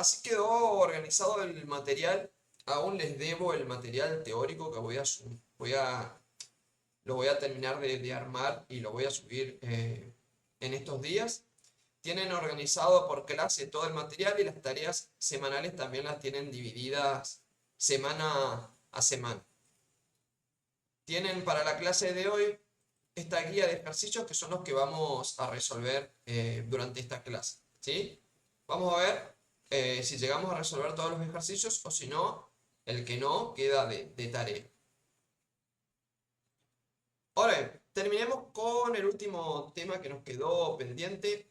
Así quedó organizado el material. Aún les debo el material teórico que lo voy a terminar de armar y lo voy a subir en estos días. Tienen organizado por clase todo el material y las tareas semanales también las tienen divididas semana a semana. Tienen para la clase de hoy esta guía de ejercicios que son los que vamos a resolver durante esta clase, ¿sí? Vamos a ver si llegamos a resolver todos los ejercicios o si no, el que no queda de tarea. Ahora bien, terminemos con el último tema que nos quedó pendiente.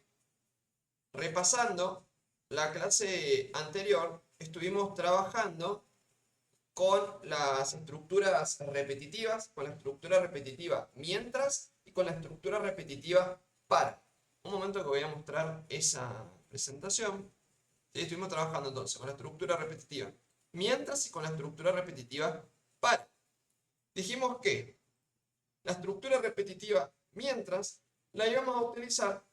Repasando la clase anterior, estuvimos trabajando con las estructuras repetitivas, con la estructura repetitiva mientras y con la estructura repetitiva para. Un momento que voy a mostrar esa presentación. ¿Sí? Estuvimos trabajando entonces con la estructura repetitiva mientras y con la estructura repetitiva para. Dijimos que la estructura repetitiva mientras la íbamos a utilizar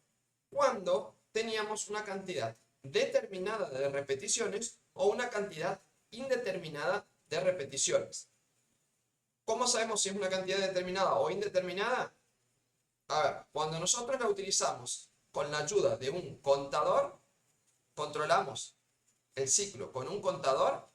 cuando teníamos una cantidad determinada de repeticiones o una cantidad indeterminada de repeticiones. ¿Cómo sabemos si es una cantidad determinada o indeterminada? A ver, cuando nosotros la utilizamos con la ayuda de un contador, controlamos el ciclo con un contador,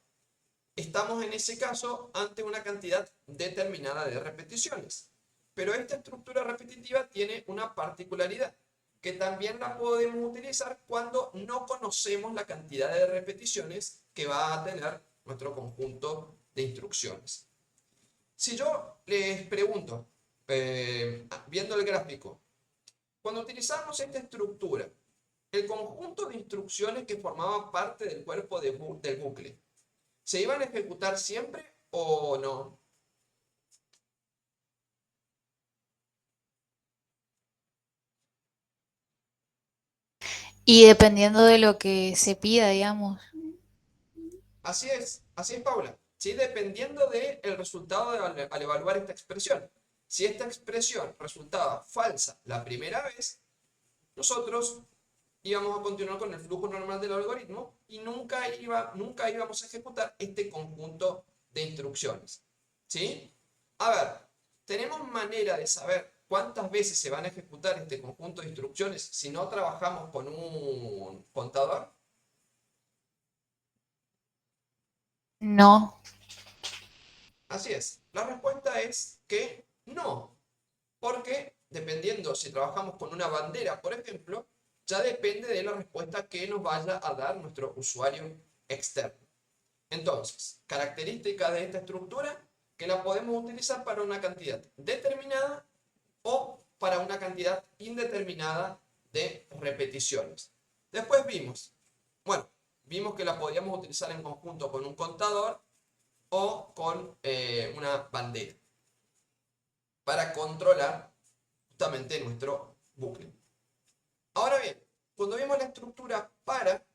estamos en ese caso ante una cantidad determinada de repeticiones. Pero esta estructura repetitiva tiene una particularidad, que también la podemos utilizar cuando no conocemos la cantidad de repeticiones que va a tener nuestro conjunto de instrucciones. Si yo les pregunto, viendo el gráfico, cuando utilizamos esta estructura, el conjunto de instrucciones que formaban parte del cuerpo del bucle, ¿se iban a ejecutar siempre o no? Y dependiendo de lo que se pida, digamos. Así es, Paula. ¿Sí? Dependiendo del resultado al evaluar esta expresión. Si esta expresión resultaba falsa la primera vez, nosotros íbamos a continuar con el flujo normal del algoritmo y nunca íbamos a ejecutar este conjunto de instrucciones. ¿Sí? A ver, ¿tenemos manera de saber cuántas veces se van a ejecutar este conjunto de instrucciones si no trabajamos con un contador? No. Así es. La respuesta es que no. Porque dependiendo si trabajamos con una bandera, por ejemplo, ya depende de la respuesta que nos vaya a dar nuestro usuario externo. Entonces, características de esta estructura que la podemos utilizar para una cantidad determinada o para una cantidad indeterminada de repeticiones. Después vimos que la podíamos utilizar en conjunto con un contador o con una bandera para controlar justamente nuestro bucle. Ahora bien, cuando vimos la estructura para,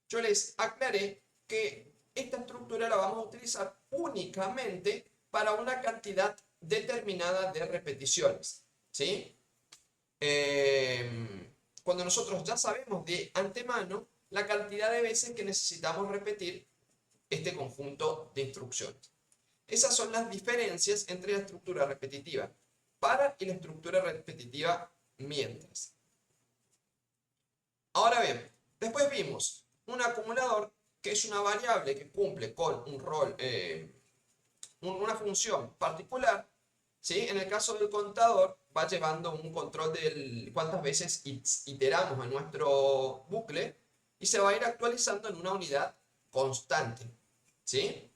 yo les aclaré que esta estructura la vamos a utilizar únicamente para una cantidad determinada de repeticiones. ¿Sí? Cuando nosotros ya sabemos de antemano la cantidad de veces que necesitamos repetir este conjunto de instrucciones. Esas son las diferencias entre la estructura repetitiva para y la estructura repetitiva mientras. Ahora bien, después vimos un acumulador que es una variable que cumple con un rol, una función particular. ¿Sí? En el caso del contador va llevando un control de cuántas veces iteramos en nuestro bucle y se va a ir actualizando en una unidad constante. ¿Sí?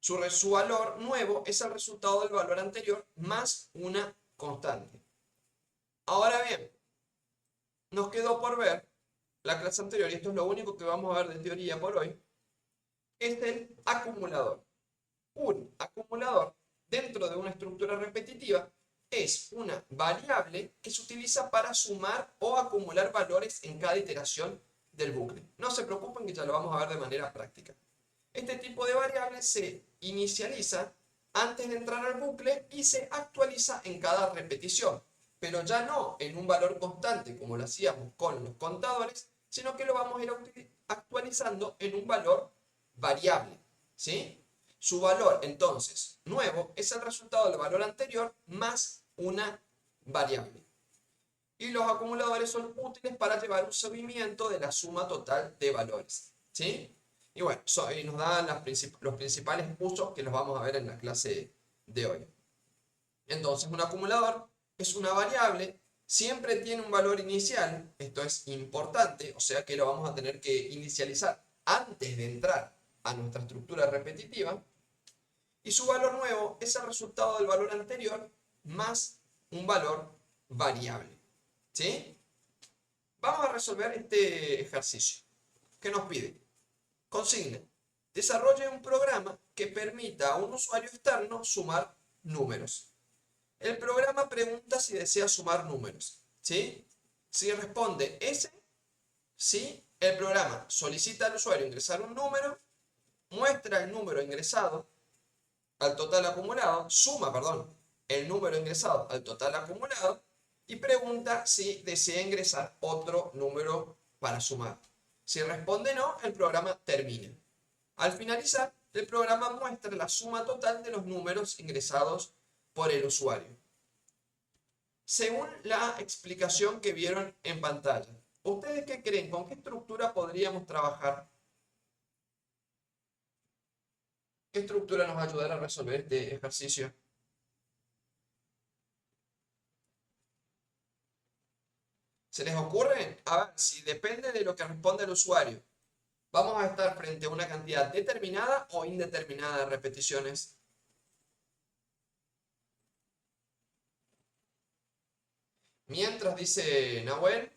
Su valor nuevo es el resultado del valor anterior más una constante. Ahora bien, nos quedó por ver la clase anterior, y esto es lo único que vamos a ver de teoría por hoy, es el acumulador. Un acumulador dentro de una estructura repetitiva es una variable que se utiliza para sumar o acumular valores en cada iteración del bucle. No se preocupen que ya lo vamos a ver de manera práctica. Este tipo de variable se inicializa antes de entrar al bucle y se actualiza en cada repetición, pero ya no en un valor constante como lo hacíamos con los contadores, sino que lo vamos a ir actualizando en un valor variable, ¿sí? Su valor, entonces, nuevo, es el resultado del valor anterior más una variable. Y los acumuladores son útiles para llevar un seguimiento de la suma total de valores, ¿sí? Y bueno, y nos dan los principales usos que los vamos a ver en la clase de hoy. Entonces, un acumulador es una variable, siempre tiene un valor inicial, esto es importante, o sea que lo vamos a tener que inicializar antes de entrar a nuestra estructura repetitiva, y su valor nuevo es el resultado del valor anterior más un valor variable. ¿Sí? Vamos a resolver este ejercicio. ¿Qué nos pide? Consigne. Desarrolle un programa que permita a un usuario externo sumar números. El programa pregunta si desea sumar números. ¿Sí? Si responde S, sí, el programa solicita al usuario ingresar un número, muestra el número ingresado al total acumulado, suma, perdón, el número ingresado al total acumulado y pregunta si desea ingresar otro número para sumar. Si responde no, el programa termina. Al finalizar, el programa muestra la suma total de los números ingresados por el usuario. Según la explicación que vieron en pantalla, ¿ustedes qué creen? ¿Con qué estructura podríamos trabajar? ¿Qué estructura nos va a ayudar a resolver este ejercicio? ¿Se les ocurre? A ver, si depende de lo que responde el usuario, ¿vamos a estar frente a una cantidad determinada o indeterminada de repeticiones? Mientras, dice Nahuel,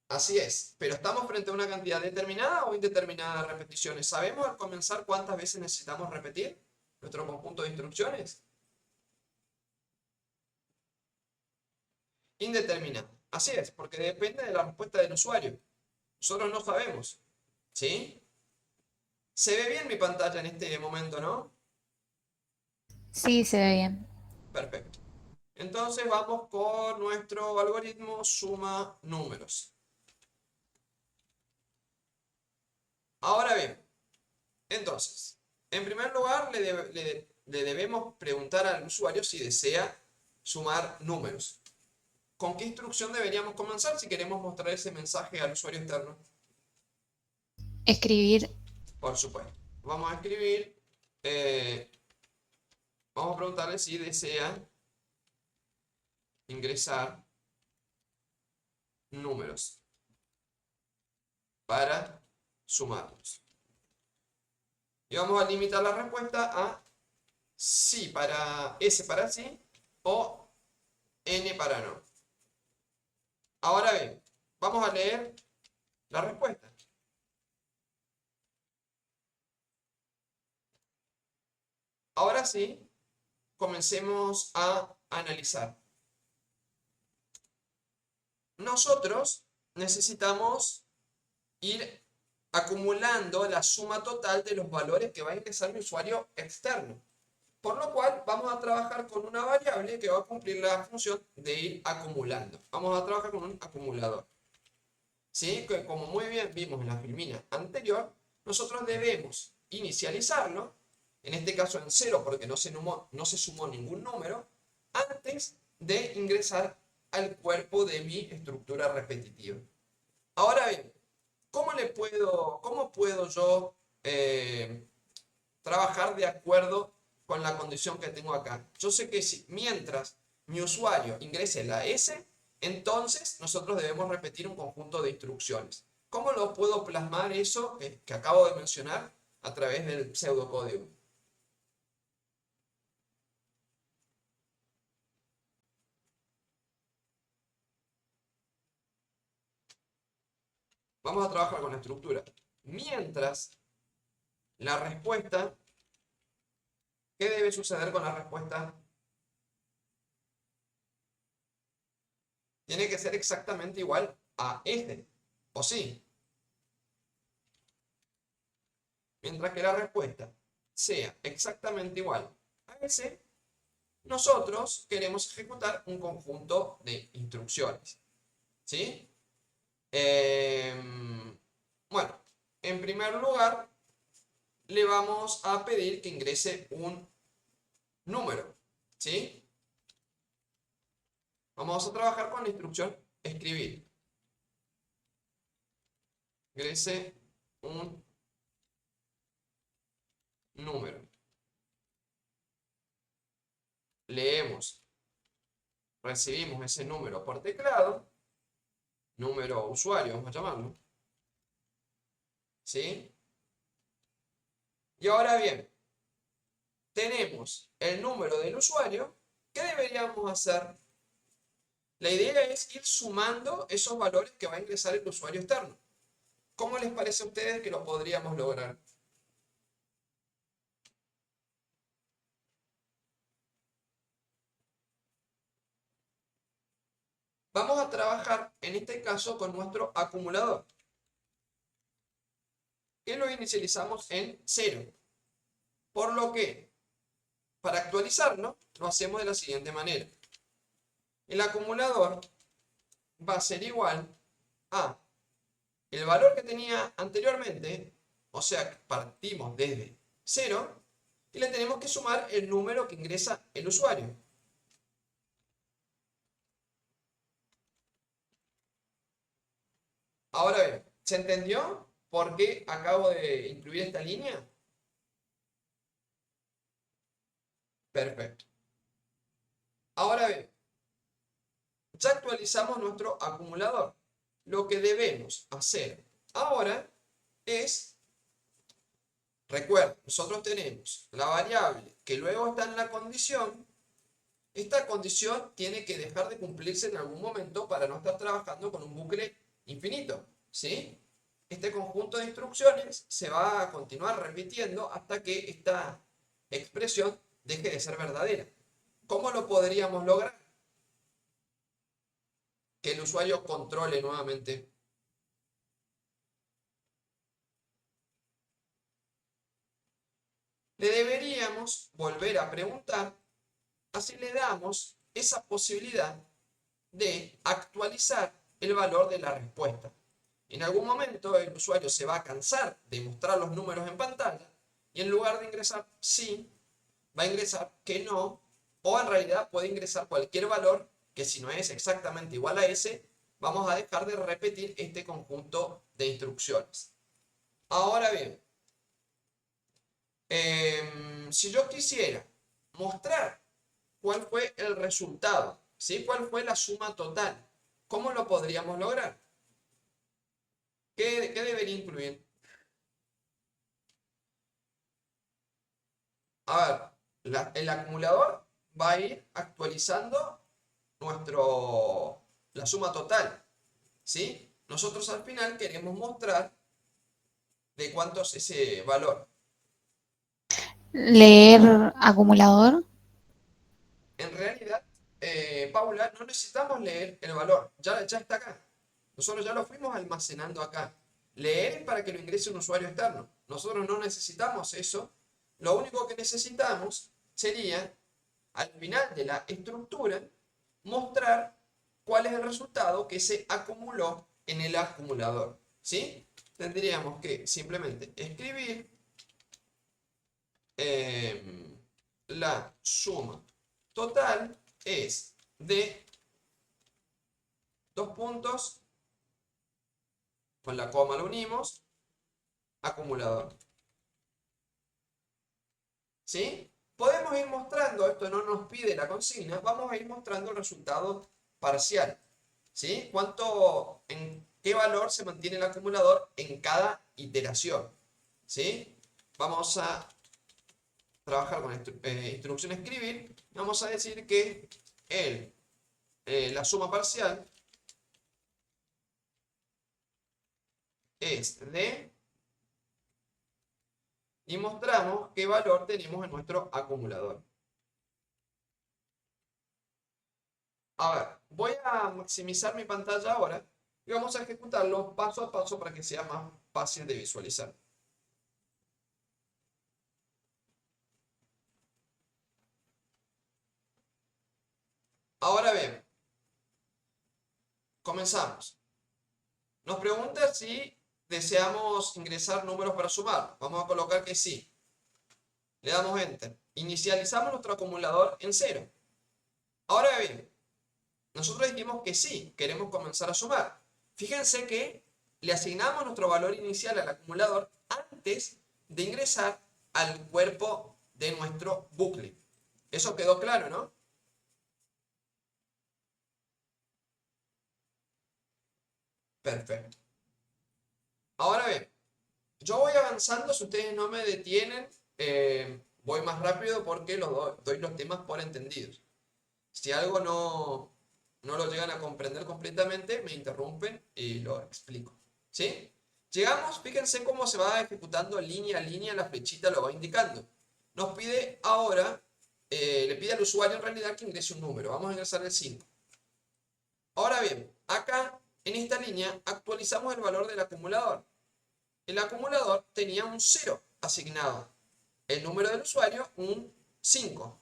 así es, pero ¿estamos frente a una cantidad determinada o indeterminada de repeticiones? ¿Sabemos al comenzar cuántas veces necesitamos repetir nuestro conjunto de instrucciones? Indeterminada. Así es, porque depende de la respuesta del usuario. Nosotros no sabemos. ¿Sí? Se ve bien mi pantalla en este momento, ¿no? Sí, se ve bien. Perfecto. Entonces vamos con nuestro algoritmo suma números. Ahora bien, entonces, en primer lugar le debemos preguntar al usuario si desea sumar números. ¿Con qué instrucción deberíamos comenzar si queremos mostrar ese mensaje al usuario externo? Escribir. Por supuesto. Vamos a escribir, eh, vamos a preguntarle si desea ingresar números para sumarlos. Y vamos a limitar la respuesta a sí para S para sí o N para no. Ahora bien, vamos a leer la respuesta. Ahora sí, comencemos a analizar. Nosotros necesitamos ir acumulando la suma total de los valores que va a ingresar mi usuario externo. Por lo cual vamos a trabajar con una variable que va a cumplir la función de ir acumulando. Vamos a trabajar con un acumulador. ¿Sí? Que como muy bien vimos en la filmina anterior, nosotros debemos inicializarlo, en este caso en 0 porque no se sumó ningún número, antes de ingresar al cuerpo de mi estructura repetitiva. Ahora bien, cómo puedo yo trabajar de acuerdo con la condición que tengo acá? Yo sé que mientras mi usuario ingrese la S, entonces nosotros debemos repetir un conjunto de instrucciones. ¿Cómo lo puedo plasmar eso que acabo de mencionar a través del pseudocódigo? Vamos a trabajar con la estructura. Mientras la respuesta, ¿qué debe suceder con la respuesta? Tiene que ser exactamente igual a este, ¿o sí? Mientras que la respuesta sea exactamente igual a ese, nosotros queremos ejecutar un conjunto de instrucciones. ¿Sí? Bueno, en primer lugar, le vamos a pedir que ingrese un número, ¿sí? Vamos a trabajar con la instrucción escribir. Ingrese un número. Leemos, recibimos ese número por teclado, número usuario, vamos a llamarlo, ¿sí? Y ahora bien, tenemos el número del usuario. ¿Qué deberíamos hacer? La idea es ir sumando esos valores que va a ingresar el usuario externo. ¿Cómo les parece a ustedes que lo podríamos lograr? Vamos a trabajar en este caso con nuestro acumulador, que lo inicializamos en 0. Por lo que, para actualizarlo, lo hacemos de la siguiente manera. El acumulador va a ser igual a el valor que tenía anteriormente, o sea, partimos desde 0, y le tenemos que sumar el número que ingresa el usuario. Ahora bien, ¿se entendió por qué acabo de incluir esta línea? Perfecto. Ahora bien, ya actualizamos nuestro acumulador. Lo que debemos hacer ahora es, recuerda, nosotros tenemos la variable que luego está en la condición. Esta condición tiene que dejar de cumplirse en algún momento para no estar trabajando con un bucle infinito, ¿sí? Este conjunto de instrucciones se va a continuar repitiendo hasta que esta expresión deje de ser verdadera. ¿Cómo lo podríamos lograr? Que el usuario controle nuevamente. Le deberíamos volver a preguntar, así le damos esa posibilidad de actualizar el valor de la respuesta. En algún momento el usuario se va a cansar de mostrar los números en pantalla y en lugar de ingresar sí, va a ingresar que no, o en realidad puede ingresar cualquier valor que si no es exactamente igual a ese, vamos a dejar de repetir este conjunto de instrucciones. Ahora bien, si yo quisiera mostrar cuál fue el resultado, ¿sí? ¿Cuál fue la suma total? ¿Cómo lo podríamos lograr? ¿Qué debería incluir? A ver, el acumulador va a ir actualizando la suma total, ¿sí? Nosotros al final queremos mostrar de cuánto es ese valor. Leer acumulador. En realidad, Paula, no necesitamos leer el valor, ya está acá. Nosotros ya lo fuimos almacenando acá. Leer es para que lo ingrese un usuario externo. Nosotros no necesitamos eso. Lo único que necesitamos sería, al final de la estructura, mostrar cuál es el resultado que se acumuló en el acumulador. ¿Sí? Tendríamos que simplemente escribir la suma total es de dos puntos, con la coma lo unimos, acumulador. ¿Sí? Podemos ir mostrando, esto no nos pide la consigna, vamos a ir mostrando el resultado parcial. ¿Sí? En qué valor se mantiene el acumulador en cada iteración. ¿Sí? Vamos a trabajar con instrucción escribir. Vamos a decir que la suma parcial es de, y mostramos qué valor tenemos en nuestro acumulador. A ver, voy a maximizar mi pantalla ahora y vamos a ejecutarlo paso a paso para que sea más fácil de visualizar. Ahora bien, comenzamos. Nos pregunta si deseamos ingresar números para sumar. Vamos a colocar que sí. Le damos Enter. Inicializamos nuestro acumulador en 0. Ahora bien, nosotros dijimos que sí, queremos comenzar a sumar. Fíjense que le asignamos nuestro valor inicial al acumulador antes de ingresar al cuerpo de nuestro bucle. Eso quedó claro, ¿no? Perfecto. Ahora bien, yo voy avanzando, si ustedes no me detienen, voy más rápido porque doy los temas por entendidos. Si algo no lo llegan a comprender completamente, me interrumpen y lo explico. ¿Sí? Llegamos, fíjense cómo se va ejecutando línea a línea, la flechita lo va indicando. Nos pide ahora, le pide al usuario en realidad que ingrese un número. Vamos a ingresar el 5. Ahora bien, acá en esta línea actualizamos el valor del acumulador. El acumulador tenía un 0 asignado. El número del usuario un 5.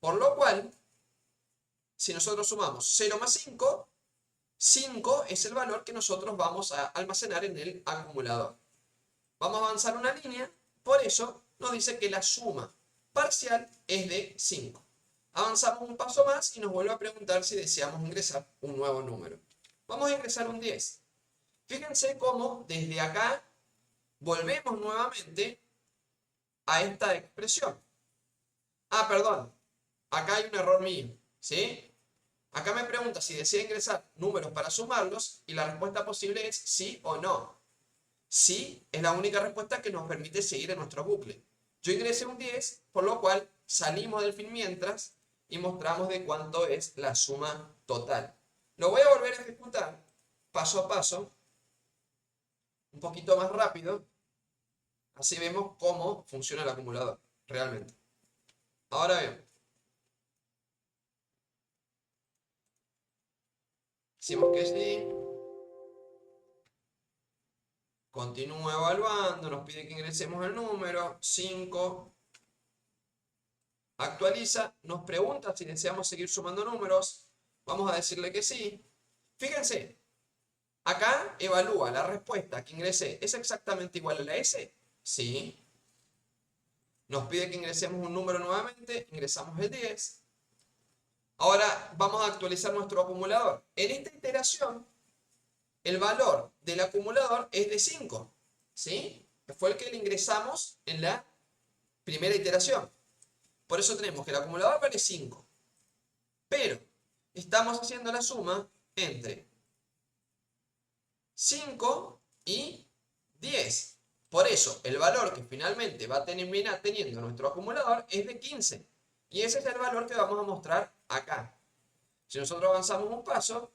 Por lo cual, si nosotros sumamos 0 más 5, 5 es el valor que nosotros vamos a almacenar en el acumulador. Vamos a avanzar una línea, por eso nos dice que la suma parcial es de 5. Avanzamos un paso más y nos vuelve a preguntar si deseamos ingresar un nuevo número. Vamos a ingresar un 10. Fíjense cómo desde acá volvemos nuevamente a esta expresión. Ah, perdón, acá hay un error mío, ¿sí? Acá me pregunta si desea ingresar números para sumarlos y la respuesta posible es sí o no. Sí es la única respuesta que nos permite seguir en nuestro bucle. Yo ingresé un 10, por lo cual salimos del fin mientras y mostramos de cuánto es la suma total. Lo voy a volver a ejecutar paso a paso, un poquito más rápido. Así vemos cómo funciona el acumulador realmente. Ahora bien, decimos que sí. Continúa evaluando, nos pide que ingresemos el número 5. Actualiza, nos pregunta si deseamos seguir sumando números. Vamos a decirle que sí. Fíjense, acá evalúa la respuesta que ingresé. ¿Es exactamente igual a la S? Sí. Nos pide que ingresemos un número nuevamente. Ingresamos el 10. Ahora vamos a actualizar nuestro acumulador. En esta iteración, el valor del acumulador es de 5. ¿Sí? Fue el que le ingresamos en la primera iteración. Por eso tenemos que el acumulador vale 5. Pero estamos haciendo la suma entre 5 y 10. Por eso el valor que finalmente va a terminar teniendo nuestro acumulador es de 15. Y ese es el valor que vamos a mostrar acá. Si nosotros avanzamos un paso,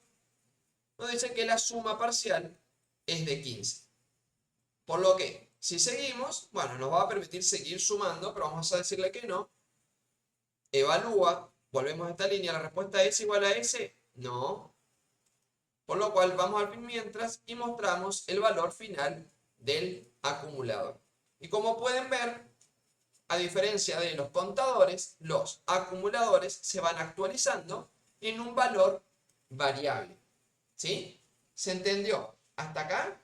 nos dice que la suma parcial es de 15. Por lo que, si seguimos, bueno, nos va a permitir seguir sumando, pero vamos a decirle que no. Evalúa, volvemos a esta línea, la respuesta es igual a S, no. Por lo cual vamos al fin mientras y mostramos el valor final del acumulador. Y como pueden ver, a diferencia de los contadores, los acumuladores se van actualizando en un valor variable. ¿Sí? ¿Se entendió? ¿Hasta acá?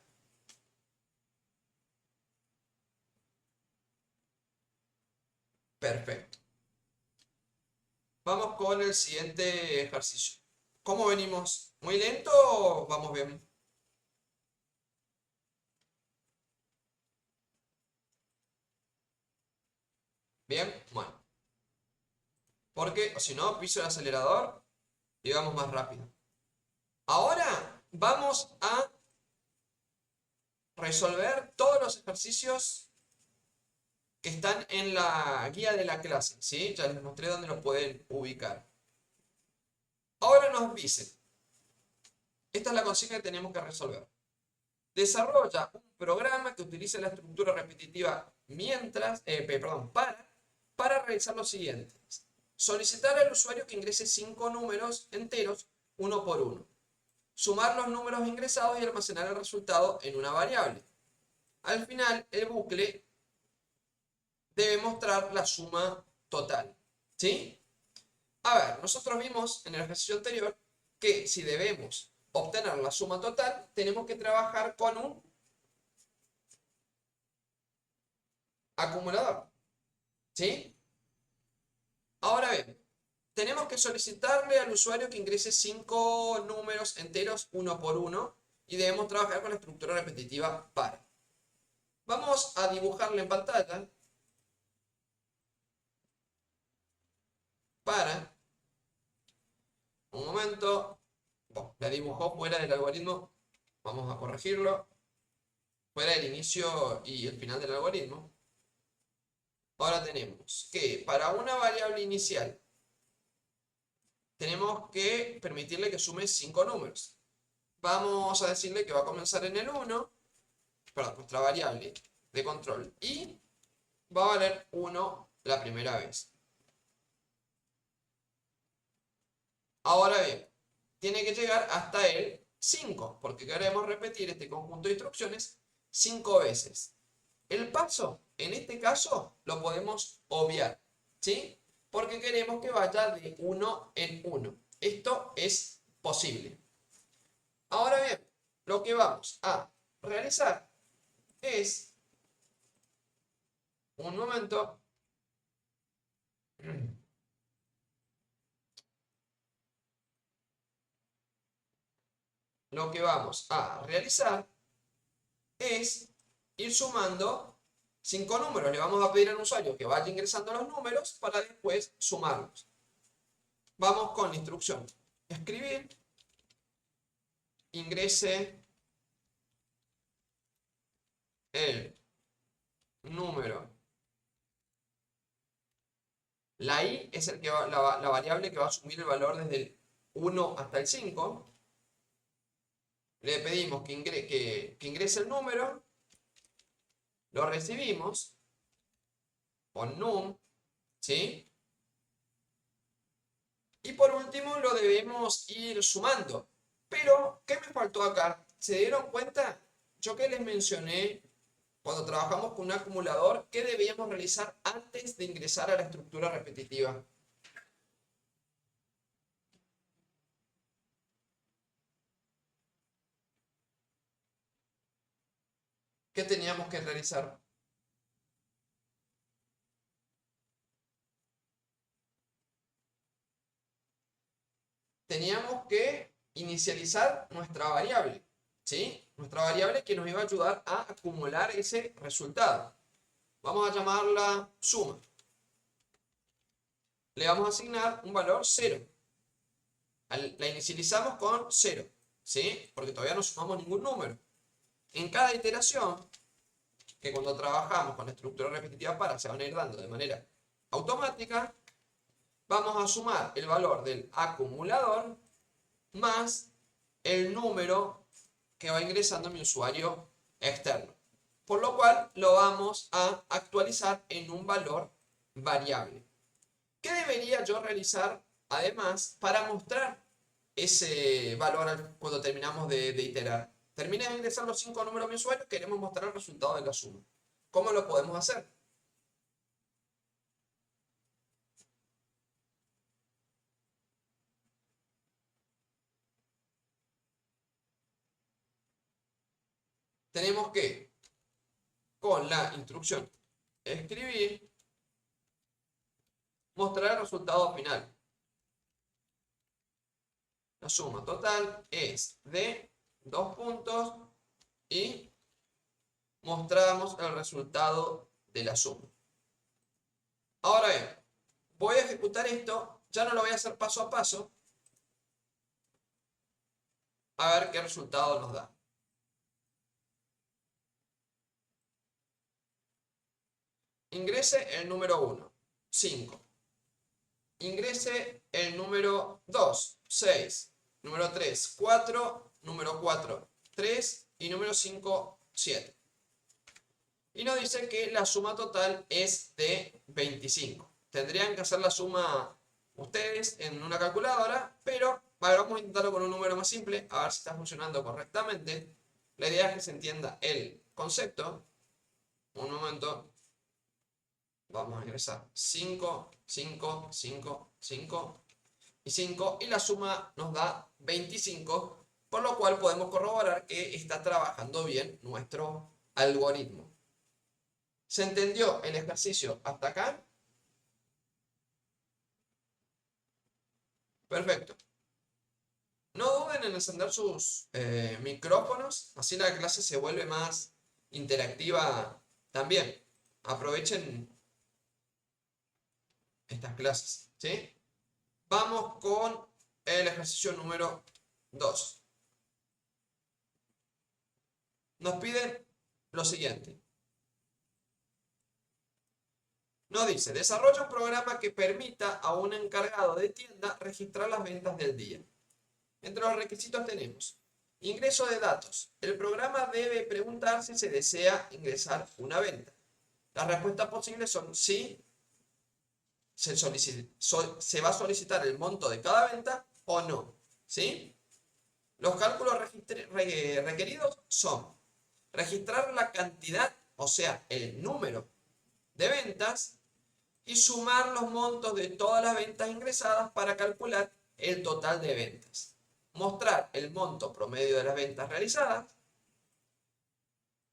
Perfecto. Vamos con el siguiente ejercicio. ¿Cómo venimos? ¿Muy lento o vamos bien? Bien, bueno. Porque, o si no, piso el acelerador y vamos más rápido. Ahora vamos a resolver todos los ejercicios que están en la guía de la clase, ¿sí? Ya les mostré dónde los pueden ubicar. Ahora nos dicen, esta es la consigna que tenemos que resolver. Desarrolla un programa que utilice la estructura repetitiva para realizar lo siguiente. Solicitar al usuario que ingrese 5 números enteros uno por uno. Sumar los números ingresados y almacenar el resultado en una variable. Al final, el bucle debe mostrar la suma total. ¿Sí? A ver, nosotros vimos en el ejercicio anterior que si debemos obtener la suma total, tenemos que trabajar con un acumulador. ¿Sí? Ahora bien, tenemos que solicitarle al usuario que ingrese 5 números enteros uno por uno y debemos trabajar con la estructura repetitiva para. Vamos a dibujarle en pantalla para. Un momento. Bueno, la dibujó fuera del algoritmo. Vamos a corregirlo. Fuera del inicio y el final del algoritmo. Ahora tenemos que para una variable inicial tenemos que permitirle que sume 5 números. Vamos a decirle que va a comenzar en el 1, perdón, nuestra variable de control, y va a valer 1 la primera vez. Ahora bien, tiene que llegar hasta el 5, porque queremos repetir este conjunto de instrucciones 5 veces. El paso, en este caso, lo podemos obviar, ¿sí? Porque queremos que vaya de 1 en 1. Esto es posible. Ahora bien, lo que vamos a realizar es, un momento, lo que vamos a realizar es ir sumando 5 números. Le vamos a pedir al usuario que vaya ingresando los números para después sumarlos. Vamos con la instrucción. Escribir, ingrese el número. La i es la variable que va a asumir el valor desde el 1 hasta el 5. Le pedimos que ingrese el número. Lo recibimos con num, ¿sí? Y por último lo debemos ir sumando. Pero, ¿qué me faltó acá? ¿Se dieron cuenta? Yo que les mencioné cuando trabajamos con un acumulador, ¿qué debíamos realizar antes de ingresar a la estructura repetitiva? ¿Qué teníamos que realizar? Teníamos que inicializar nuestra variable, ¿sí? Nuestra variable que nos iba a ayudar a acumular ese resultado. Vamos a llamarla suma. Le vamos a asignar un valor 0. La inicializamos con 0, ¿sí? Porque todavía no sumamos ningún número. En cada iteración, que cuando trabajamos con la estructura repetitiva para se van a ir dando de manera automática, vamos a sumar el valor del acumulador más el número que va ingresando mi usuario externo. Por lo cual lo vamos a actualizar en un valor variable. ¿Qué debería yo realizar además para mostrar ese valor cuando terminamos de iterar? Terminé de ingresar los 5 números a mi usuario, queremos mostrar el resultado de la suma. ¿Cómo lo podemos hacer? Tenemos que, con la instrucción escribir, mostrar el resultado final. La suma total es de 2 puntos y mostramos el resultado de la suma. Ahora bien, voy a ejecutar esto, ya no lo voy a hacer paso a paso, a ver qué resultado nos da. Ingrese el número 1, 5. Ingrese el número 2, 6. Número 3, 4. Número 4, 3. Y número 5, 7. Y nos dice que la suma total es de 25. Tendrían que hacer la suma ustedes en una calculadora, pero vamos a intentarlo con un número más simple, a ver si está funcionando correctamente. La idea es que se entienda el concepto. Un momento. Vamos a ingresar 5, 5, 5, 5 y 5. Y la suma nos da 25. por lo cual podemos corroborar que está trabajando bien nuestro algoritmo. ¿Se entendió el ejercicio hasta acá? Perfecto. No duden en encender sus micrófonos, así la clase se vuelve más interactiva también. Aprovechen estas clases, ¿sí? Vamos con el ejercicio número 2. Nos piden lo siguiente. Nos dice, desarrolla un programa que permita a un encargado de tienda registrar las ventas del día. Entre los requisitos tenemos ingreso de datos. El programa debe preguntar si se desea ingresar una venta. Las respuestas posibles son sí, se va a solicitar el monto de cada venta o no. ¿Sí? Los cálculos requeridos son registrar la cantidad, o sea, el número de ventas y sumar los montos de todas las ventas ingresadas para calcular el total de ventas. Mostrar el monto promedio de las ventas realizadas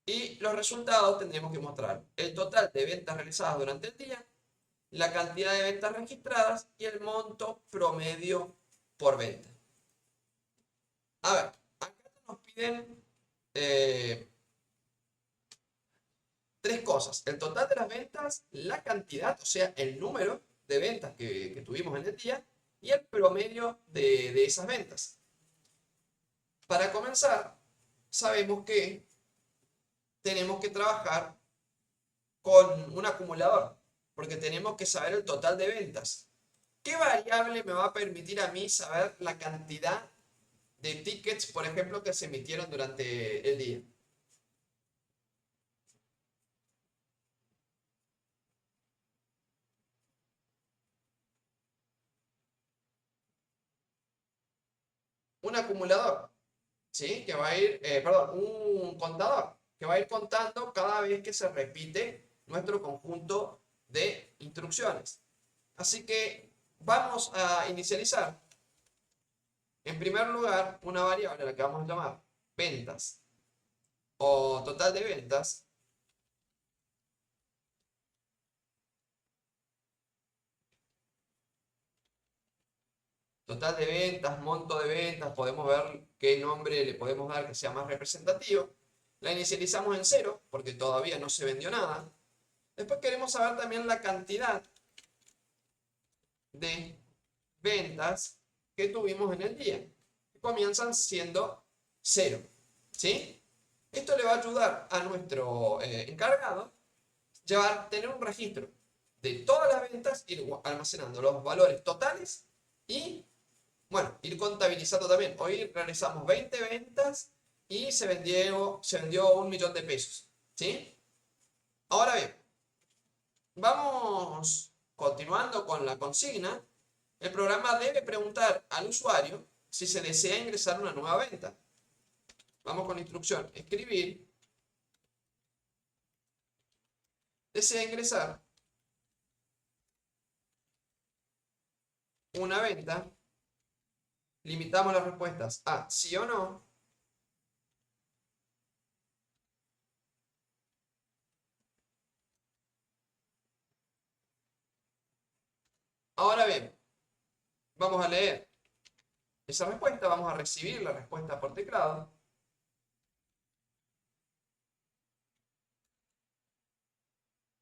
y los resultados tendremos que mostrar el total de ventas realizadas durante el día, la cantidad de ventas registradas y el monto promedio por venta. A ver, acá nos piden tres cosas: el total de las ventas, la cantidad, o sea, el número de ventas que tuvimos en el día y el promedio de esas ventas. Para comenzar, sabemos que tenemos que trabajar con un acumulador, porque tenemos que saber el total de ventas. ¿Qué variable me va a permitir a mí saber la cantidad de tickets, por ejemplo, que se emitieron durante el día? Un acumulador, ¿sí? Que va a ir, perdón, un contador, que va a ir contando cada vez que se repite nuestro conjunto de instrucciones. Así que vamos a inicializar, en primer lugar, una variable a la que vamos a llamar ventas o total de ventas. Total de ventas, monto de ventas, podemos ver qué nombre le podemos dar que sea más representativo. La inicializamos en 0 porque todavía no se vendió nada. Después queremos saber también la cantidad de ventas que tuvimos en el día, que comienzan siendo 0. ¿Sí? Esto le va a ayudar a nuestro encargado tener un registro de todas las ventas, ir almacenando los valores totales y, bueno, ir contabilizando también. Hoy realizamos 20 ventas y se vendió 1.000.000 de pesos. ¿Sí? Ahora bien, vamos continuando con la consigna. El programa debe preguntar al usuario si se desea ingresar una nueva venta. Vamos con la instrucción: escribir. Desea ingresar una venta. Limitamos las respuestas a sí o no. Ahora bien, vamos a leer esa respuesta, vamos a recibir la respuesta por teclado.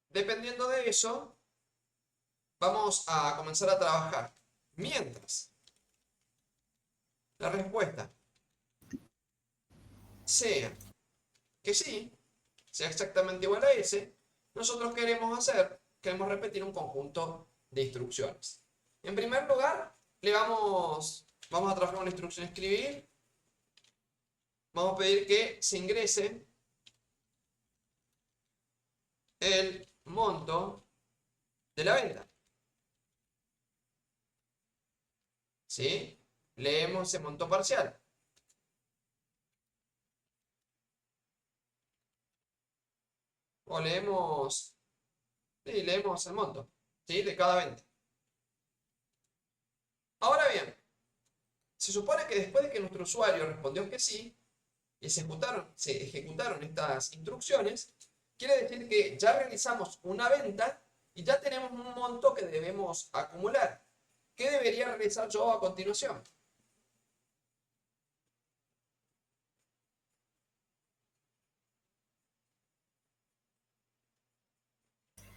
Dependiendo de eso, vamos a comenzar a trabajar. Mientras la respuesta sea que sí, sea exactamente igual a ese, nosotros queremos repetir un conjunto de instrucciones. En primer lugar, vamos a trabajar con la instrucción escribir. Vamos a pedir que se ingrese el monto de la venta. ¿Sí? Leemos ese monto parcial. O leemos el monto, ¿sí? De cada venta. Ahora bien, Se supone que después de que nuestro usuario respondió que sí, y se ejecutaron estas instrucciones, quiere decir que ya realizamos una venta y ya tenemos un monto que debemos acumular. ¿Qué debería realizar yo a continuación?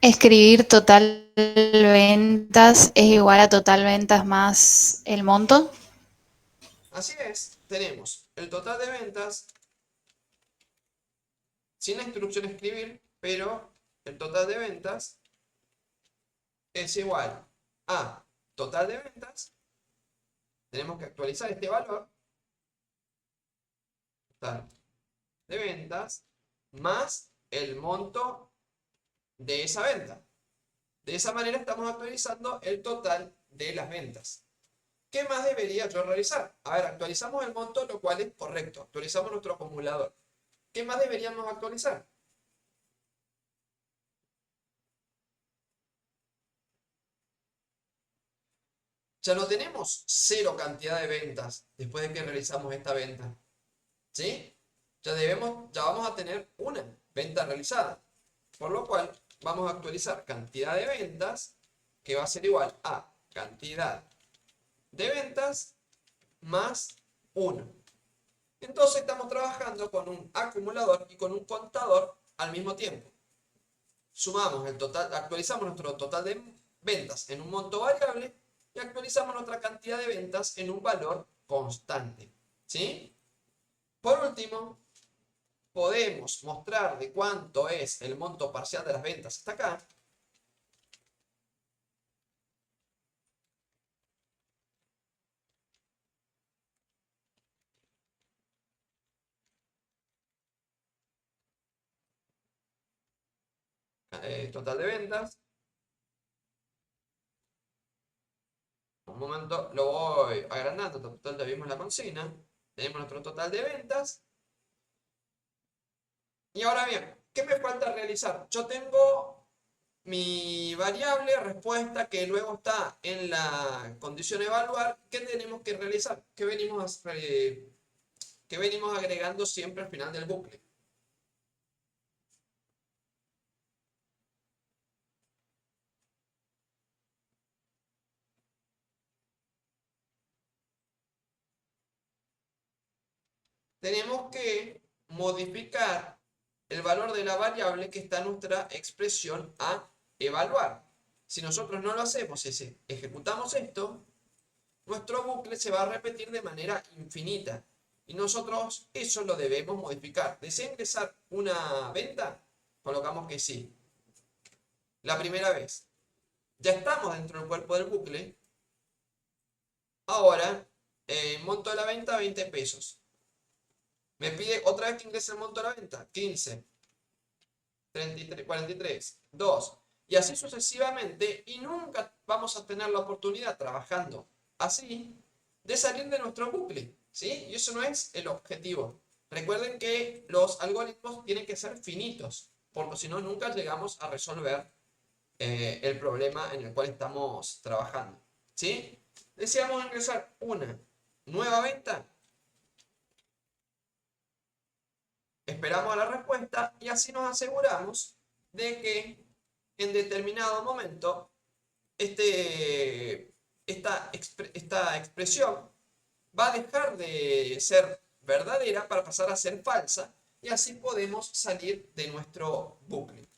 Escribir total ventas es igual a total ventas más el monto. Así es, tenemos el total de ventas sin la instrucción escribir, pero el total de ventas es igual a total de ventas. Tenemos que actualizar este valor, total de ventas, más el monto de esa venta. De esa manera estamos actualizando el total de las ventas. ¿Qué más debería yo realizar? A ver, actualizamos el monto, lo cual es correcto. Actualizamos nuestro acumulador. ¿Qué más deberíamos actualizar? Ya no tenemos cero cantidad de ventas después de que realizamos esta venta. ¿Sí? Ya vamos a tener una venta realizada. Por lo cual, vamos a actualizar cantidad de ventas, que va a ser igual a cantidad de ventas más 1. Entonces estamos trabajando con un acumulador y con un contador al mismo tiempo. Sumamos el total, actualizamos nuestro total de ventas en un monto variable y actualizamos nuestra cantidad de ventas en un valor constante. ¿Sí? Por último, podemos mostrar de cuánto es el monto parcial de las ventas hasta acá. Total de ventas. Un momento, lo voy agrandando. Total, ya vimos la consigna. Tenemos nuestro total de ventas. Y ahora bien, ¿qué me falta realizar? Yo tengo mi variable respuesta que luego está en la condición evaluar. ¿Qué tenemos que realizar? ¿Qué venimos agregando siempre al final del bucle? Tenemos que modificar el valor de la variable que está en nuestra expresión a evaluar. Si nosotros no lo hacemos y si ejecutamos esto, nuestro bucle se va a repetir de manera infinita. Y nosotros eso lo debemos modificar. ¿Desea ingresar una venta? Colocamos que sí. La primera vez. Ya estamos dentro del cuerpo del bucle. Ahora, monto de la venta 20 pesos. Me pide otra vez que ingrese el monto de la venta. 15, 33, 43, 2. Y así sucesivamente. Y nunca vamos a tener la oportunidad trabajando así de salir de nuestro bucle. ¿Sí? Y eso no es el objetivo. Recuerden que los algoritmos tienen que ser finitos. Porque si no, nunca llegamos a resolver el problema en el cual estamos trabajando. ¿Sí? Deseamos ingresar una nueva venta. Esperamos a la respuesta y así nos aseguramos de que en determinado momento esta expresión va a dejar de ser verdadera para pasar a ser falsa y así podemos salir de nuestro bucle.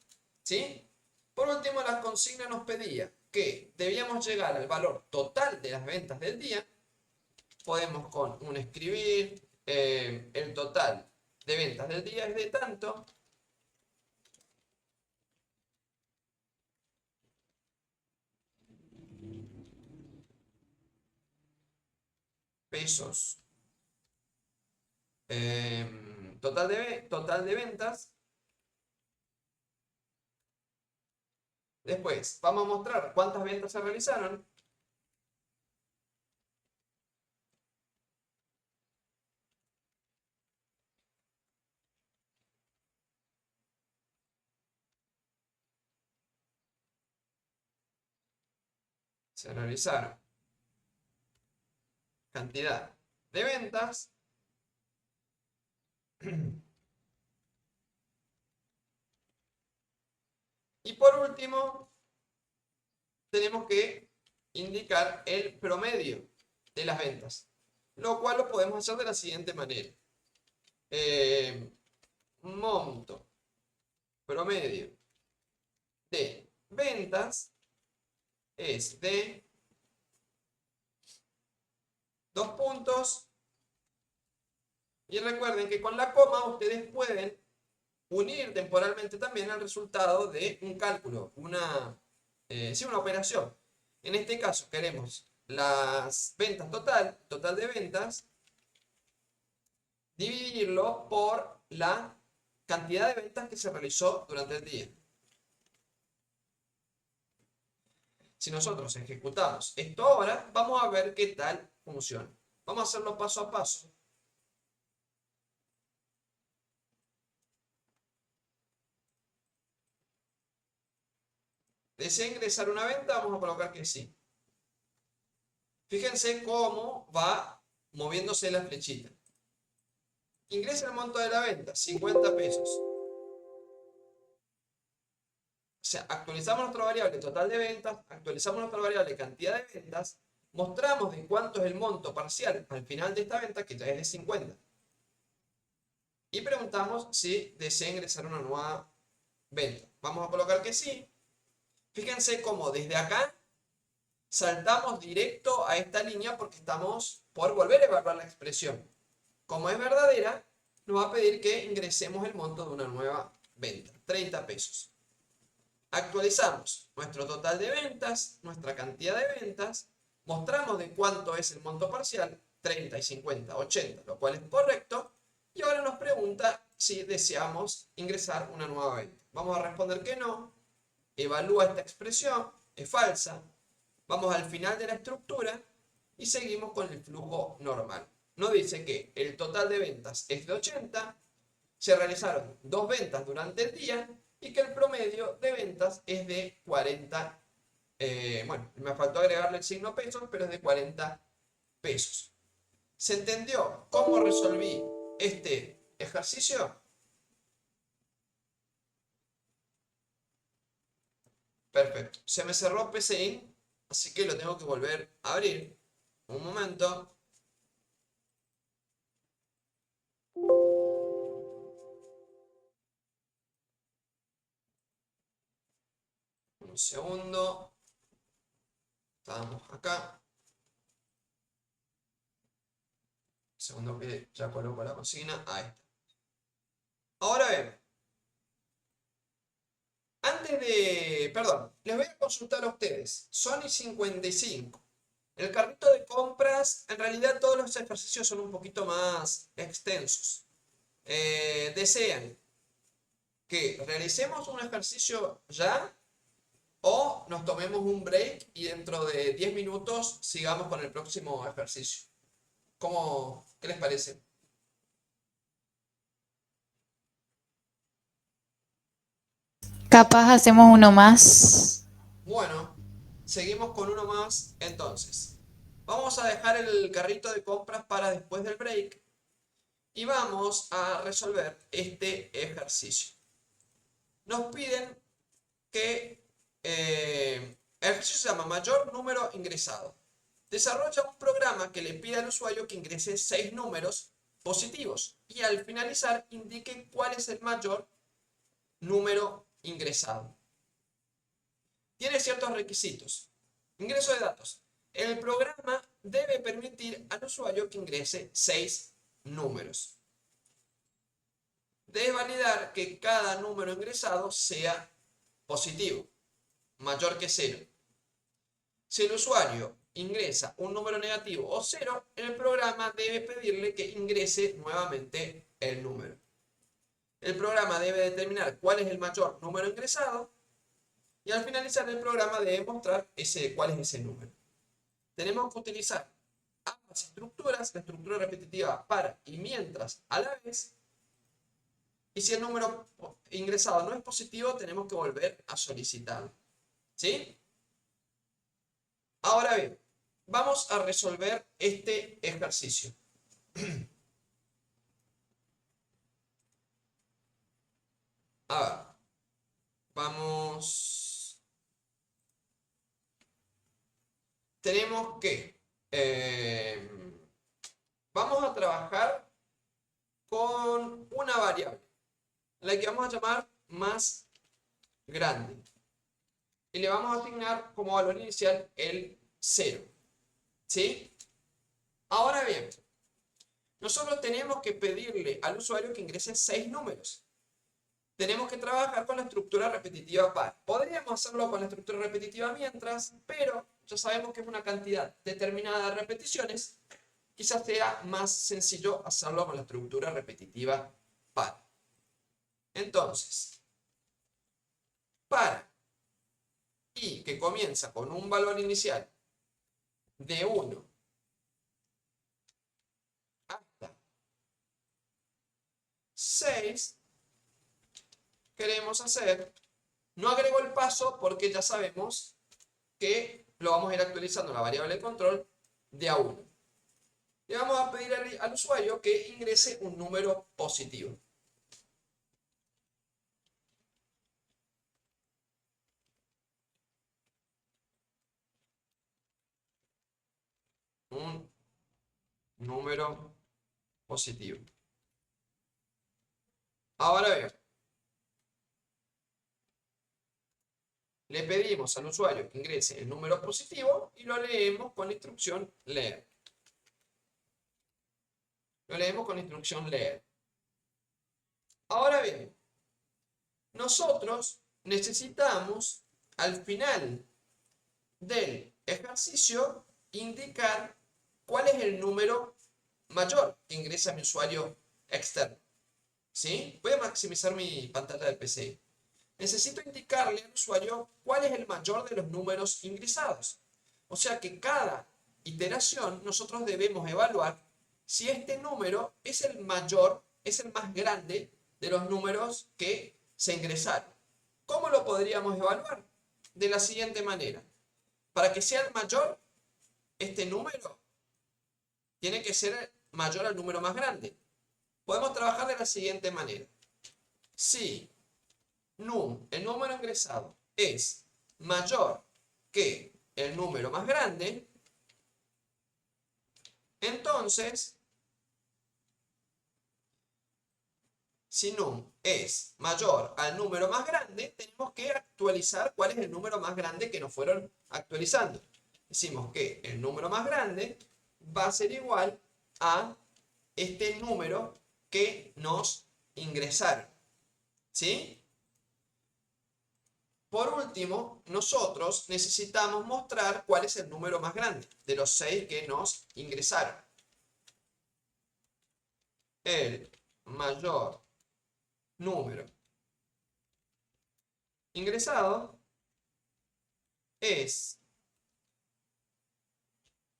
¿Sí? Por último, la consigna nos pedía que debíamos llegar al valor total de las ventas del día. Podemos con un escribir, el total de ventas del día es de tanto, pesos, total de ventas. Después, vamos a mostrar cuántas ventas se realizaron. Se realizaron cantidad de ventas y por último tenemos que indicar el promedio de las ventas, lo cual lo podemos hacer de la siguiente manera. Monto promedio de ventas es de 2 puntos. Y recuerden que con la coma ustedes pueden unir temporalmente también el resultado de un cálculo, una operación. En este caso queremos las ventas total de ventas, dividirlo por la cantidad de ventas que se realizó durante el día. Si nosotros ejecutamos esto ahora, vamos a ver qué tal funciona. Vamos a hacerlo paso a paso. ¿Desea ingresar una venta? Vamos a colocar que sí. Fíjense cómo va moviéndose la flechita. Ingresa el monto de la venta, 50 pesos. O sea, actualizamos nuestra variable total de ventas, actualizamos nuestra variable cantidad de ventas, mostramos de cuánto es el monto parcial al final de esta venta, que ya es de 50. Y preguntamos si desea ingresar una nueva venta. Vamos a colocar que sí. Fíjense cómo desde acá saltamos directo a esta línea porque estamos por volver a evaluar la expresión. Como es verdadera, nos va a pedir que ingresemos el monto de una nueva venta, 30 pesos. Actualizamos nuestro total de ventas, nuestra cantidad de ventas, mostramos de cuánto es el monto parcial, 30 y 50, 80, lo cual es correcto, y ahora nos pregunta si deseamos ingresar una nueva venta. Vamos a responder que no, evalúa esta expresión, es falsa, vamos al final de la estructura y seguimos con el flujo normal. Nos dice que el total de ventas es de 80, se realizaron 2 ventas durante el día y que el promedio de ventas es de 40. Bueno, me faltó agregarle el signo pesos, pero es de 40 pesos. ¿Se entendió cómo resolví este ejercicio? Perfecto. Se me cerró PCIN, así que lo tengo que volver a abrir. Un momento. Un segundo. Estamos acá. Un segundo que ya coloco la consigna. Ahí está. Ahora bien. Perdón, les voy a consultar a ustedes. Sony 55. El carrito de compras, en realidad todos los ejercicios son un poquito más extensos. ¿Desean que realicemos un ejercicio ya o nos tomemos un break y dentro de 10 minutos sigamos con el próximo ejercicio? ¿Qué les parece? Capaz hacemos uno más. Bueno, seguimos con uno más entonces. Vamos a dejar el carrito de compras para después del break y vamos a resolver este ejercicio. Nos piden que el ejercicio se llama mayor número ingresado. Desarrolla un programa que le pida al usuario que ingrese 6 números positivos y al finalizar indique cuál es el mayor número ingresado. Tiene ciertos requisitos. Ingreso de datos. El programa debe permitir al usuario que ingrese 6 números. Debe validar que cada número ingresado sea positivo, mayor que 0. Si el usuario ingresa un número negativo o 0, el programa debe pedirle que ingrese nuevamente el número. El programa debe determinar cuál es el mayor número ingresado y al finalizar el programa debe mostrar cuál es ese número. Tenemos que utilizar ambas estructuras, la estructura repetitiva para y mientras a la vez. Y si el número ingresado no es positivo, tenemos que volver a solicitarlo. ¿Sí? Ahora bien, vamos a resolver este ejercicio. A ver, vamos. Tenemos que... vamos a trabajar con una variable, la que vamos a llamar más grande. Y le vamos a asignar como valor inicial el 0. ¿Sí? Ahora bien, nosotros tenemos que pedirle al usuario que ingrese 6 números. Tenemos que trabajar con la estructura repetitiva par. Podríamos hacerlo con la estructura repetitiva mientras, pero ya sabemos que es una cantidad determinada de repeticiones. Quizás sea más sencillo hacerlo con la estructura repetitiva par. Entonces, para y que comienza con un valor inicial de 1 hasta 6, queremos hacer, no agrego el paso porque ya sabemos que lo vamos a ir actualizando la variable de control de a 1. Le vamos a pedir al usuario que ingrese un número positivo. Un número positivo. Ahora bien, le pedimos al usuario que ingrese el número positivo y lo leemos con la instrucción leer. Lo leemos con la instrucción leer. Ahora bien, nosotros necesitamos al final del ejercicio indicar cuál es el número mayor que ingresa mi usuario externo. ¿Sí? Voy a maximizar mi pantalla del PC. Necesito indicarle al usuario cuál es el mayor de los números ingresados. O sea que cada iteración nosotros debemos evaluar si este número es el mayor, es el más grande de los números que se ingresaron. ¿Cómo lo podríamos evaluar? De la siguiente manera. Para que sea el mayor, este número tiene que ser mayor al número más grande. Podemos trabajar de la siguiente manera. Si num, el número ingresado, es mayor que el número más grande, entonces, si num es mayor al número más grande, tenemos que actualizar cuál es el número más grande que nos fueron actualizando. Decimos que el número más grande va a ser igual a este número que nos ingresaron. ¿Sí? Por último, nosotros necesitamos mostrar cuál es el número más grande de los 6 que nos ingresaron. El mayor número ingresado es,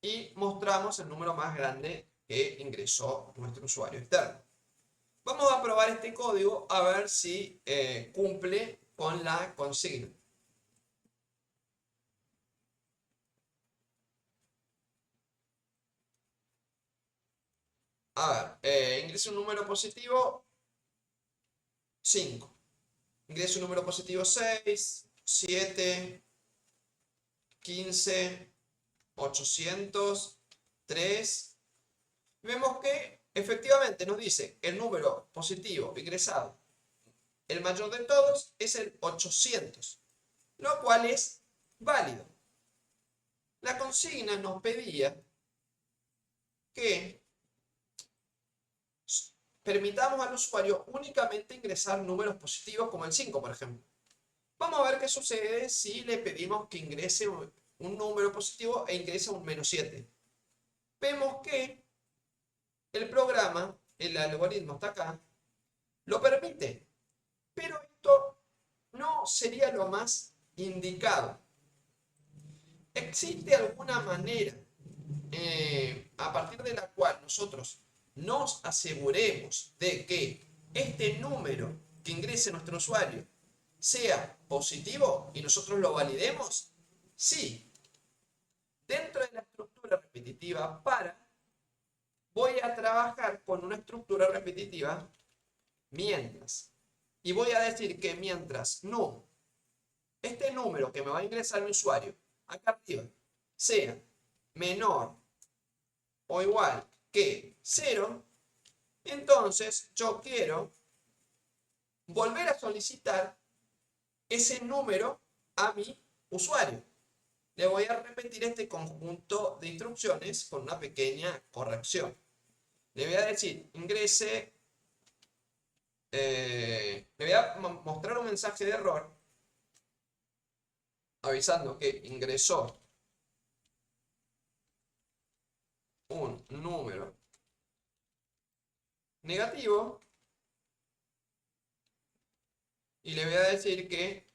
y mostramos el número más grande que ingresó nuestro usuario externo. Vamos a probar este código a ver si cumple con la consigna. A ver, ingresa un número positivo 5. Ingresa un número positivo 6, 7, 15, 800, 3. Vemos que efectivamente nos dice el número positivo ingresado, el mayor de todos, es el 800, lo cual es válido. La consigna nos pedía que permitamos al usuario únicamente ingresar números positivos como el 5, por ejemplo. Vamos a ver qué sucede si le pedimos que ingrese un número positivo e ingrese un -7. Vemos que el programa, el algoritmo está acá, lo permite, pero esto no sería lo más indicado. ¿Existe alguna manera a partir de la cual nosotros nos aseguremos de que este número que ingrese nuestro usuario sea positivo y nosotros lo validemos? Sí. Dentro de la estructura repetitiva para, voy a trabajar con una estructura repetitiva mientras. Y voy a decir que mientras no, este número que me va a ingresar mi usuario acá arriba sea menor o igual que 0, entonces yo quiero volver a solicitar ese número a mi usuario. Le voy a repetir este conjunto de instrucciones con una pequeña corrección. Le voy a decir, ingrese, le voy a mostrar un mensaje de error avisando que ingresó un número negativo y le voy a decir que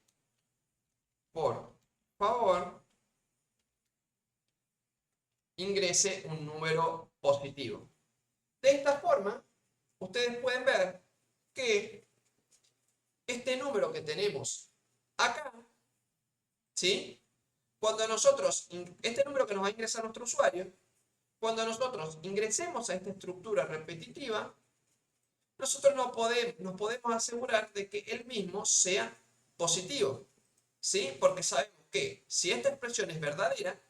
por favor ingrese un número positivo. De esta forma, ustedes pueden ver que este número que tenemos acá, ¿sí? Cuando nosotros, este número que nos va a ingresar nuestro usuario, cuando nosotros ingresemos a esta estructura repetitiva, nosotros nos podemos asegurar de que el mismo sea positivo, ¿sí? Porque sabemos que si esta expresión es verdadera,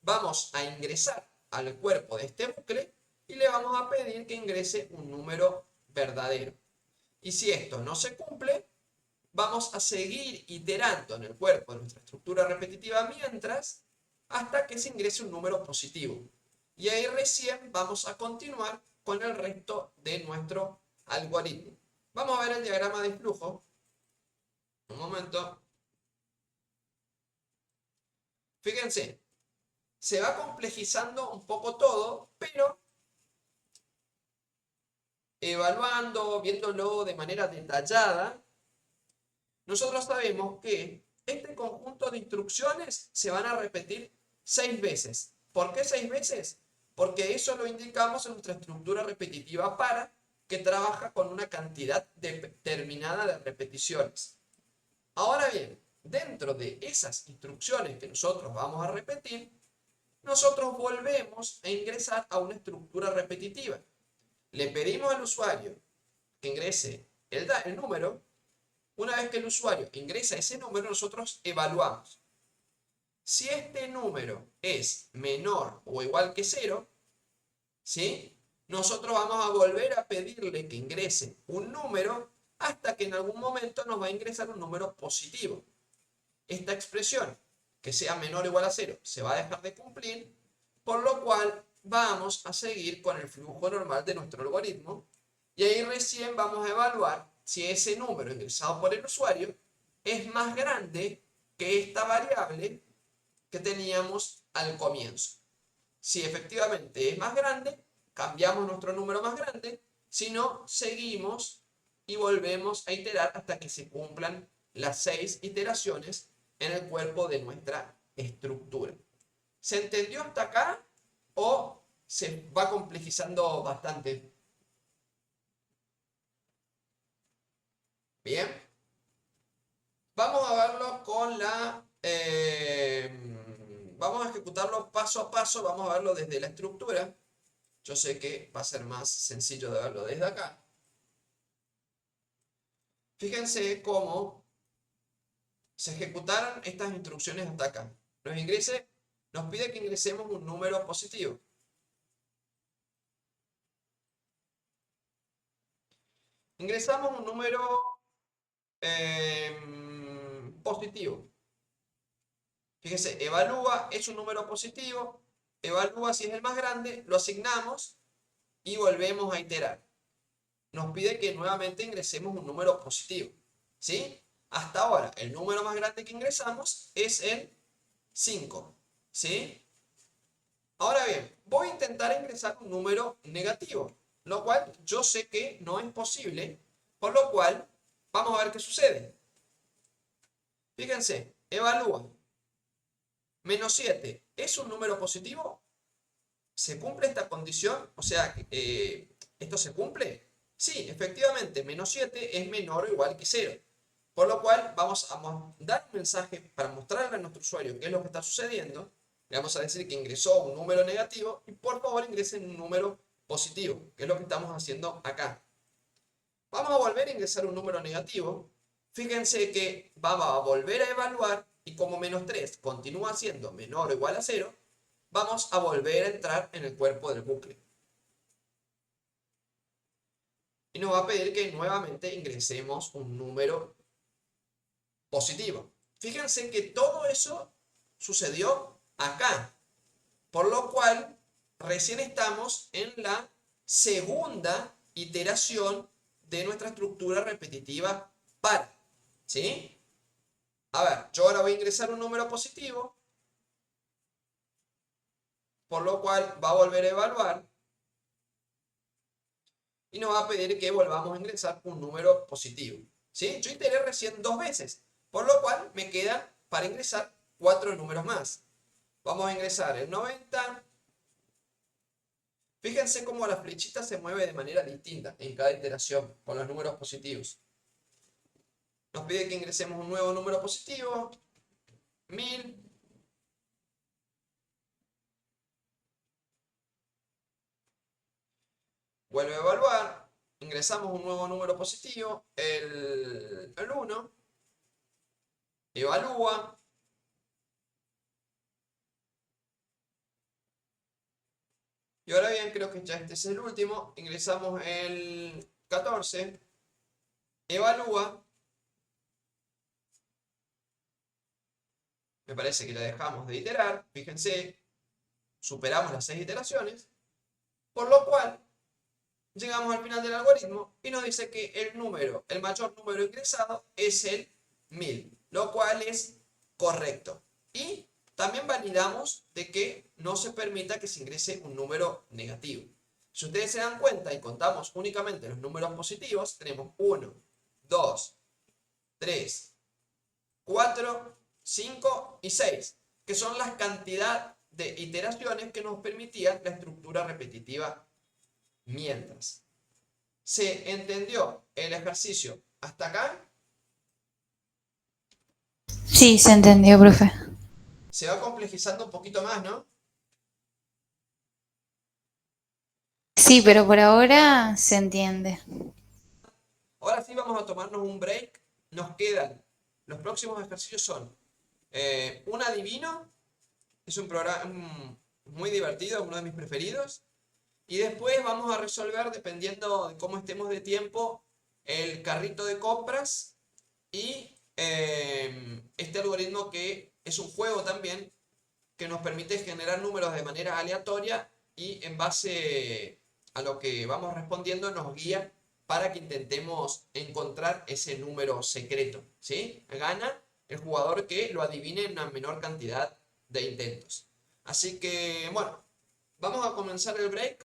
vamos a ingresar al cuerpo de este bucle y le vamos a pedir que ingrese un número verdadero. Y si esto no se cumple, vamos a seguir iterando en el cuerpo de nuestra estructura repetitiva mientras hasta que se ingrese un número positivo. Y ahí recién vamos a continuar con el resto de nuestro algoritmo. Vamos a ver el diagrama de flujo. Un momento. Fíjense, se va complejizando un poco todo, pero evaluando, viéndolo de manera detallada, nosotros sabemos que este conjunto de instrucciones se van a repetir 6 veces. ¿Por qué 6 veces? Porque eso lo indicamos en nuestra estructura repetitiva para, que trabaja con una cantidad determinada de repeticiones. Ahora bien, dentro de esas instrucciones que nosotros vamos a repetir, nosotros volvemos a ingresar a una estructura repetitiva. Le pedimos al usuario que ingrese el número. Una vez que el usuario ingresa ese número, nosotros evaluamos. Si este número es menor o igual que 0, ¿sí? Nosotros vamos a volver a pedirle que ingrese un número hasta que en algún momento nos va a ingresar un número positivo. Esta expresión, que sea menor o igual a 0, se va a dejar de cumplir, por lo cual vamos a seguir con el flujo normal de nuestro algoritmo y ahí recién vamos a evaluar si ese número ingresado por el usuario es más grande que esta variable que teníamos al comienzo. Si efectivamente es más grande, cambiamos nuestro número más grande, si no, seguimos y volvemos a iterar hasta que se cumplan las 6 iteraciones en el cuerpo de nuestra estructura. ¿Se entendió hasta acá o se va complejizando bastante? Bien. Vamos a verlo con la... vamos a ejecutarlo paso a paso, vamos a verlo desde la estructura. Yo sé que va a ser más sencillo de verlo desde acá. Fíjense cómo se ejecutaron estas instrucciones hasta acá. Nos pide que ingresemos un número positivo. Ingresamos un número positivo. Fíjense, evalúa, es un número positivo, evalúa si es el más grande, lo asignamos y volvemos a iterar. Nos pide que nuevamente ingresemos un número positivo, ¿sí? Hasta ahora, el número más grande que ingresamos es el 5, ¿sí? Ahora bien, voy a intentar ingresar un número negativo, lo cual yo sé que no es posible, por lo cual vamos a ver qué sucede. Fíjense, evalúa. Menos 7, ¿es un número positivo? ¿Se cumple esta condición? O sea, ¿esto se cumple? Sí, efectivamente, menos 7 es menor o igual que 0. Por lo cual vamos a dar un mensaje para mostrarle a nuestro usuario qué es lo que está sucediendo. Le vamos a decir que ingresó un número negativo y por favor ingresen un número positivo, que es lo que estamos haciendo acá. Vamos a volver a ingresar un número negativo. Fíjense que vamos a volver a evaluar y como menos 3 continúa siendo menor o igual a 0, vamos a volver a entrar en el cuerpo del bucle. Y nos va a pedir que nuevamente ingresemos un número positivo. Fíjense que todo eso sucedió acá, por lo cual recién estamos en la segunda iteración de nuestra estructura repetitiva par, ¿sí? A ver, yo ahora voy a ingresar un número positivo, por lo cual va a volver a evaluar y nos va a pedir que volvamos a ingresar un número positivo, ¿sí? Yo iteré recién 2 veces, por lo cual me quedan para ingresar 4 números más. Vamos a ingresar el 90. Fíjense cómo la flechita se mueve de manera distinta en cada iteración con los números positivos. Nos pide que ingresemos un nuevo número positivo, 1000. Vuelve a evaluar, ingresamos un nuevo número positivo, el 1, evalúa, y ahora bien, creo que ya este es el último, ingresamos el 14, evalúa, me parece que la dejamos de iterar, fíjense, superamos las 6 iteraciones, por lo cual llegamos al final del algoritmo y nos dice que el mayor número ingresado es el 1000, lo cual es correcto. Y también validamos de que no se permita que se ingrese un número negativo. Si ustedes se dan cuenta y contamos únicamente los números positivos, tenemos 1, 2, 3, 4, 5 y 6, que son las cantidad de iteraciones que nos permitían la estructura repetitiva mientras. ¿Se entendió el ejercicio hasta acá? Sí, se entendió, profe. Se va complejizando un poquito más, ¿no? Sí, pero por ahora se entiende. Ahora sí vamos a tomarnos un break. Nos quedan, los próximos ejercicios son un adivino, es un programa muy divertido, uno de mis preferidos. Y después vamos a resolver, dependiendo de cómo estemos de tiempo, el carrito de compras y este algoritmo que es un juego también, que nos permite generar números de manera aleatoria y en base a lo que vamos respondiendo nos guía para que intentemos encontrar ese número secreto, ¿sí? Gana el jugador que lo adivine en una menor cantidad de intentos. Así que, bueno, vamos a comenzar el break.